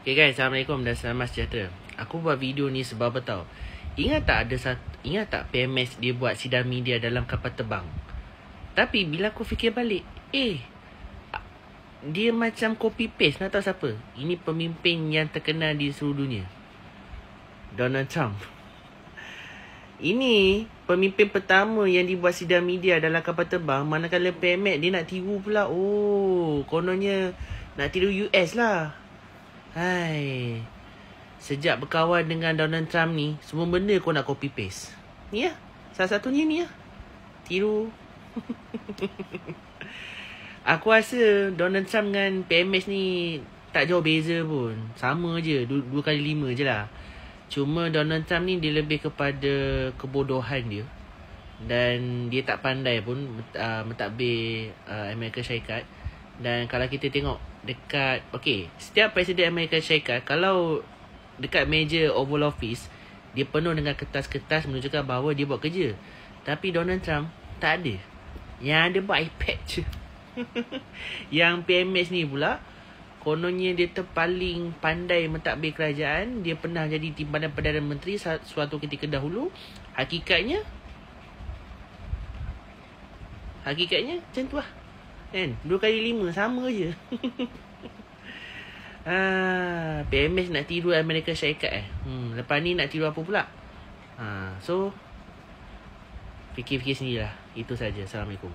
Okay guys, Assalamualaikum dan selamat sejahtera. Aku buat video ni sebab apa tau? Ingat tak PMS dia buat sidang media dalam kapal terbang? Tapi bila aku fikir balik, dia macam copy paste. Nak tahu siapa? Ini pemimpin yang terkenal di seluruh dunia, Donald Trump. Ini pemimpin pertama yang dibuat sidang media dalam kapal terbang. Manakala PMS dia nak tiru pula. Oh, kononnya nak tiru US lah. Hai, sejak berkawan dengan Donald Trump ni, semua benda kau nak copy paste. Ni lah, salah satunya ni lah, tiru. Aku rasa Donald Trump dengan PMS ni tak jauh beza pun. Sama je, 2 kali 5 je lah. Cuma Donald Trump ni dia lebih kepada kebodohan dia. Dan dia tak pandai pun mentadbir Amerika Syarikat. Dan kalau kita tengok dekat, setiap Presiden Amerika Syarikat, kalau dekat meja Oval Office, dia penuh dengan kertas-kertas menunjukkan bahawa dia buat kerja. Tapi Donald Trump tak ada. Yang ada buat iPad je. Yang PMS ni pula, kononnya dia paling pandai mentadbir kerajaan. Dia pernah jadi timbalan Perdana Menteri suatu ketika dahulu. Hakikatnya macam tu lah kan, 2 kali 5 sama je. PMS nak tiru Amerika Syarikat lepas ni nak tiru apa pula? So fikir-fikir sendirilah. Itu saja. Assalamualaikum.